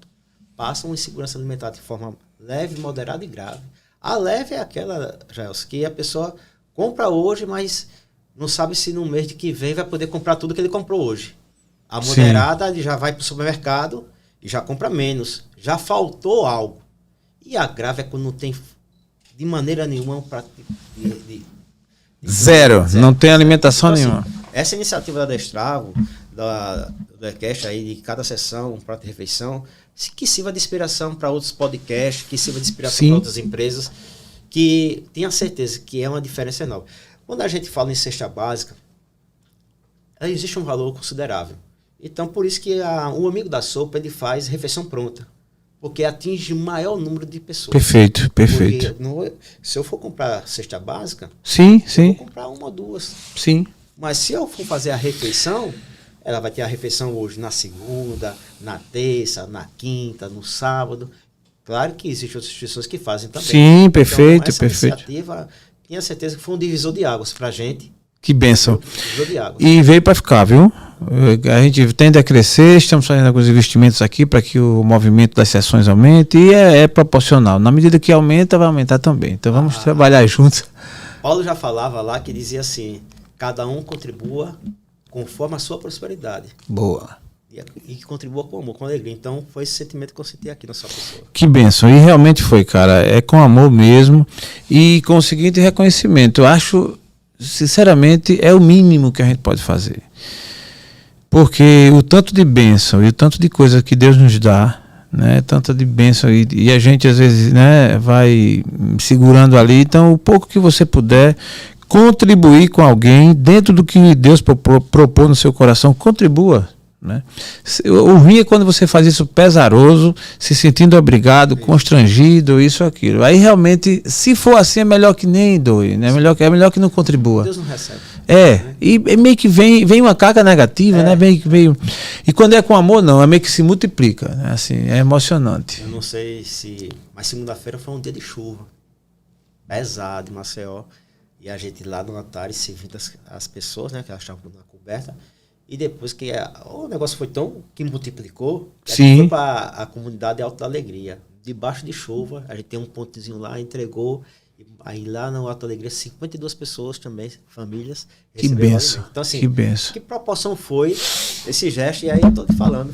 B: passam insegurança alimentar de forma leve, moderada e grave. A leve é aquela, Jaels, que a pessoa compra hoje, mas não sabe se no mês que vem vai poder comprar tudo que ele comprou hoje. A moderada, ele já vai para o supermercado e já compra menos. Já faltou algo. E a grave é quando não tem de maneira nenhuma
A: zero, não tem alimentação então, nenhuma.
B: Assim, essa iniciativa da Destravo, do TheCast aí, de cada sessão, um prato de refeição, que sirva de inspiração para outros podcasts, que sirva de inspiração para outras empresas, que tenha certeza que é uma diferença enorme. Quando a gente fala em cesta básica, existe um valor considerável. Então, por isso que o Amigo da Sopa, ele faz refeição pronta. Porque atinge o maior número de pessoas.
A: Perfeito.
B: Se eu for comprar cesta básica,
A: sim.
B: eu vou comprar uma ou duas.
A: Sim.
B: Mas se eu for fazer a refeição, ela vai ter a refeição hoje na segunda, na terça, na quinta, no sábado. Claro que existem outras instituições que fazem também.
A: Sim, perfeito,
B: então, essa
A: perfeito.
B: iniciativa, tenho certeza que foi um divisor de águas para a gente.
A: Que bênção.
B: Divisor de águas.
A: E veio para ficar, viu? A gente tende a crescer, estamos fazendo alguns investimentos aqui para que o movimento das sessões aumente e é proporcional. Na medida que aumenta, vai aumentar também. Então vamos trabalhar juntos.
B: Paulo já falava lá que dizia assim, cada um contribua conforme a sua prosperidade.
A: Boa.
B: E que contribua com amor, com alegria. Então foi esse sentimento que eu senti aqui na sua pessoa.
A: Que bênção. E realmente foi, cara. É com amor mesmo e com o seguinte reconhecimento. Eu acho, sinceramente, é o mínimo que a gente pode fazer. Porque o tanto de bênção e o tanto de coisa que Deus nos dá, né, tanta de bênção e a gente às vezes, né, vai segurando ali. Então, o pouco que você puder contribuir com alguém dentro do que Deus propôs no seu coração, contribua. Né? O ruim é quando você faz isso pesaroso, se sentindo obrigado, constrangido, isso ou aquilo. Aí realmente, se for assim, é melhor que nem doe, né? É melhor que não contribua. Deus não recebe. E meio que vem uma carga negativa, né? E quando é com amor, não, é meio que se multiplica, né? Assim, é emocionante.
B: Eu não sei se... Mas segunda-feira foi um dia de chuva, pesado em Maceió, e a gente lá no altar servindo as pessoas, né? Que elas estavam na coberta. E depois que o negócio foi tão que multiplicou, a gente foi para a comunidade Alto da Alegria. Debaixo de chuva, a gente tem um pontezinho lá, entregou. Aí lá no Alto da Alegria, 52 pessoas também, famílias.
A: Que benção.
B: Então, assim,
A: que benção.
B: Que proporção foi esse gesto? E aí eu tô te falando.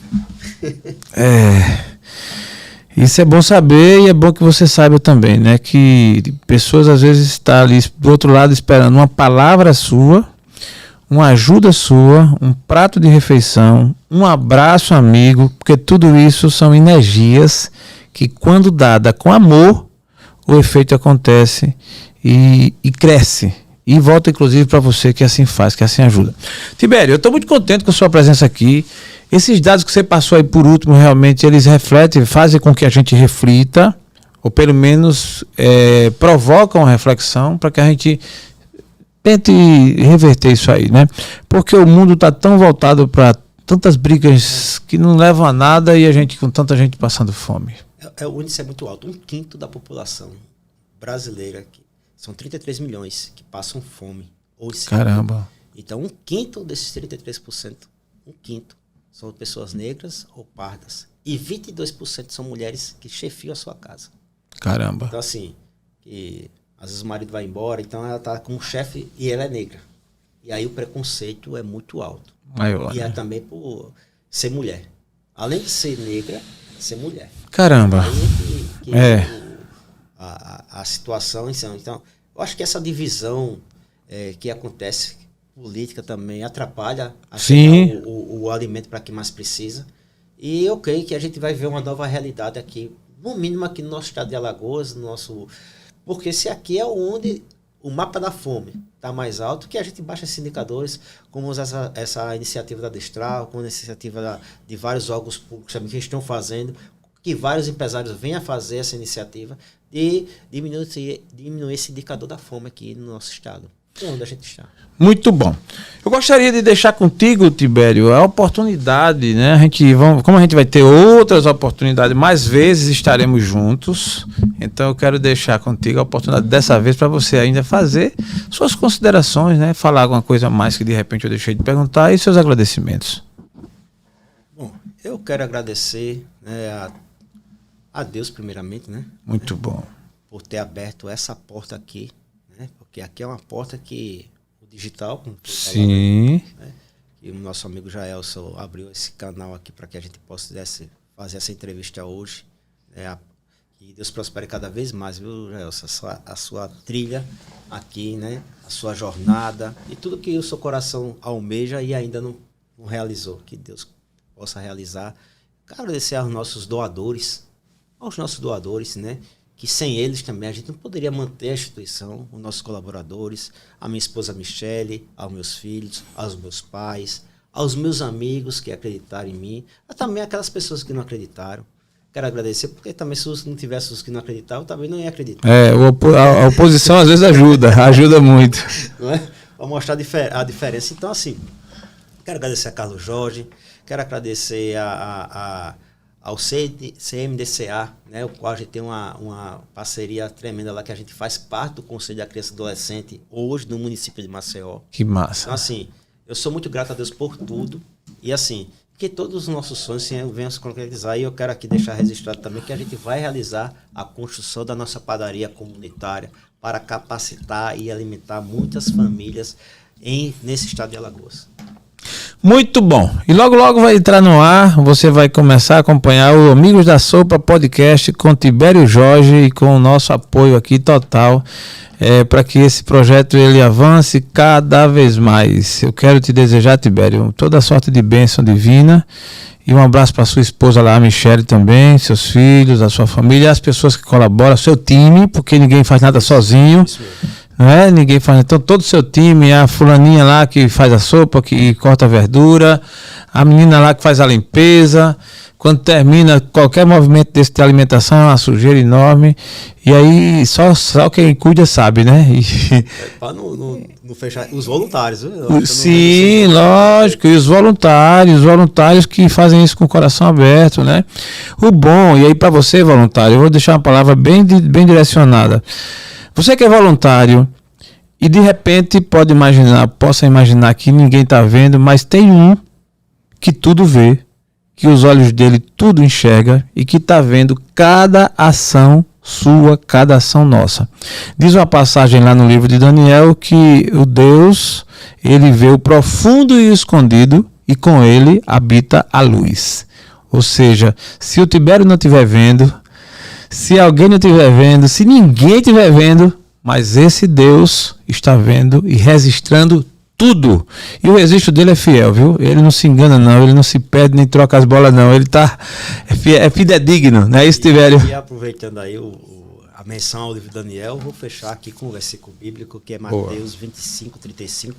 A: Isso é bom saber e é bom que você saiba também, né? Que pessoas às vezes estão ali do outro lado esperando uma palavra sua, uma ajuda sua, um prato de refeição, um abraço amigo, porque tudo isso são energias que, quando dada com amor, o efeito acontece e cresce. E volta, inclusive, para você que assim faz, que assim ajuda. Tibério, eu estou muito contente com a sua presença aqui. Esses dados que você passou aí por último, realmente, eles refletem, fazem com que a gente reflita, ou pelo menos provocam uma reflexão para que a gente tente reverter isso aí, né? Porque o mundo está tão voltado para tantas brigas que não levam a nada e a gente com tanta gente passando fome.
B: O índice é muito alto. 1/5 da população brasileira, são 33 milhões que passam fome.
A: Caramba.
B: Então 1/5 desses 33%, 1/5 são pessoas negras ou pardas. E 22% são mulheres que chefiam a sua casa.
A: Caramba.
B: Então assim, às vezes o marido vai embora, então ela está como chefe e ela é negra. E aí o preconceito é muito alto.
A: Maior,
B: e é também por ser mulher. Além de ser negra, ser mulher.
A: Caramba.
B: Aí a situação, então, eu acho que essa divisão que acontece, política também, atrapalha o alimento para quem mais precisa. E eu creio que a gente vai ver uma nova realidade aqui, no mínimo aqui no nosso estado de Alagoas, porque se aqui é onde o mapa da fome está mais alto, que a gente baixa esses indicadores, como essa iniciativa da Destral, como a iniciativa de vários órgãos públicos também que estão fazendo, que vários empresários venham a fazer essa iniciativa de diminuir esse indicador da fome aqui no nosso estado. É onde a gente está.
A: Muito bom. Eu gostaria de deixar contigo, Tibério, a oportunidade, né? Como a gente vai ter outras oportunidades, mais vezes estaremos juntos. Então eu quero deixar contigo a oportunidade dessa vez para você ainda fazer suas considerações, né? Falar alguma coisa mais que de repente eu deixei de perguntar e seus agradecimentos.
B: Bom, eu quero agradecer, né, a Deus primeiramente, né?
A: Muito bom.
B: Por ter aberto essa porta aqui. Porque aqui é uma porta que o digital, como tu falou, né? E o nosso amigo Jaelson abriu esse canal aqui para que a gente possa fazer essa entrevista hoje. Que Deus prospere cada vez mais, viu, Jaelson? A sua trilha aqui, né? A sua jornada e tudo que o seu coração almeja e ainda não realizou. Que Deus possa realizar. Quero agradecer aos nossos doadores, né? Que sem eles também a gente não poderia manter a instituição, os nossos colaboradores, a minha esposa Michele, aos meus filhos, aos meus pais, aos meus amigos que acreditaram em mim, mas também aquelas pessoas que não acreditaram. Quero agradecer, porque também se não tivesse os que não acreditavam, eu também não ia acreditar.
A: A oposição às vezes ajuda muito.
B: Não é? Para mostrar a diferença. Então, assim, quero agradecer a Carlos Jorge, quero agradecer ao CMDCA, né, o qual a gente tem uma parceria tremenda lá, que a gente faz parte do Conselho da Criança e Adolescente, hoje no município de Maceió.
A: Que massa.
B: Então, assim, eu sou muito grato a Deus por tudo, e assim, que todos os nossos sonhos venham se concretizar, e eu quero aqui deixar registrado também que a gente vai realizar a construção da nossa padaria comunitária para capacitar e alimentar muitas famílias nesse estado de Alagoas.
A: Muito bom. E logo vai entrar no ar, você vai começar a acompanhar o Amigos da Sopa podcast com Tibério Jorge e com o nosso apoio aqui total para que esse projeto ele avance cada vez mais. Eu quero te desejar, Tibério, toda a sorte de bênção divina e um abraço para sua esposa lá, a Michele também, seus filhos, a sua família, as pessoas que colaboram, seu time, porque ninguém faz nada sozinho. não é? Ninguém faz. Então todo o seu time, a fulaninha lá que faz a sopa, que corta a verdura, a menina lá que faz a limpeza. Quando termina qualquer movimento desse de alimentação, é uma sujeira enorme. E aí só quem cuida sabe, né?
B: Para não fechar. Os voluntários, viu?
A: Sim, lógico. E os voluntários que fazem isso com o coração aberto, né? O bom, e aí para você, voluntário, eu vou deixar uma palavra bem direcionada. Você que é voluntário e de repente possa imaginar que ninguém está vendo, mas tem um que tudo vê, que os olhos dele tudo enxerga e que está vendo cada ação sua, cada ação nossa. Diz uma passagem lá no livro de Daniel que o Deus, ele vê o profundo e o escondido e com ele habita a luz. Ou seja, se o Tibério não estiver vendo, se alguém não estiver vendo, se ninguém estiver vendo, mas esse Deus está vendo e registrando tudo. E o registro dele é fiel, viu? Ele não se engana não, ele não se perde nem troca as bolas não, ele é fidedigno, não é isso, Tibério?
B: E aproveitando aí a menção ao livro de Daniel, vou fechar aqui com o versículo bíblico que é Mateus 25, 35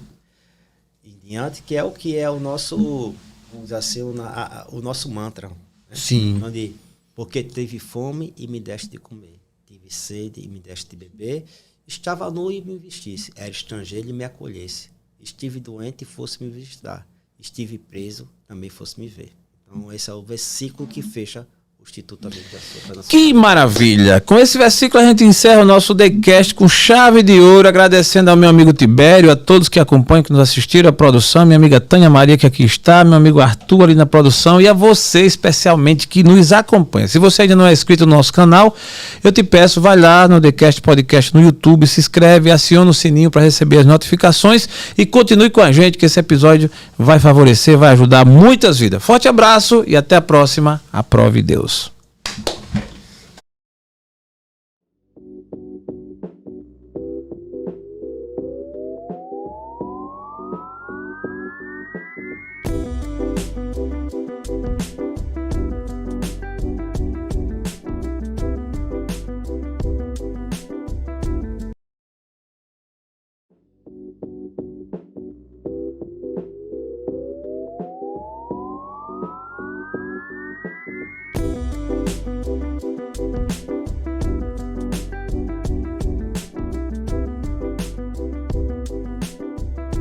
B: em diante, que é o nosso, vamos dizer assim, o nosso mantra. Né?
A: Sim.
B: Onde, porque teve fome e me deste de comer, tive sede e me deste de beber, estava nu e me vestisse, era estrangeiro e me acolhesse. Estive doente e fosse me visitar. Estive preso, também fosse me ver. Então, esse é o versículo que fecha o Instituto Amigo de Açúcar.
A: Que maravilha! Com esse versículo a gente encerra o nosso TheCast com chave de ouro, agradecendo ao meu amigo Tibério, a todos que acompanham, que nos assistiram, a produção, minha amiga Tânia Maria, que aqui está, meu amigo Arthur ali na produção, e a você especialmente que nos acompanha. Se você ainda não é inscrito no nosso canal, eu te peço, vai lá no TheCast Podcast no YouTube, se inscreve, aciona o sininho para receber as notificações e continue com a gente, que esse episódio vai favorecer, vai ajudar muitas vidas. Forte abraço e até a próxima. Aprove Deus.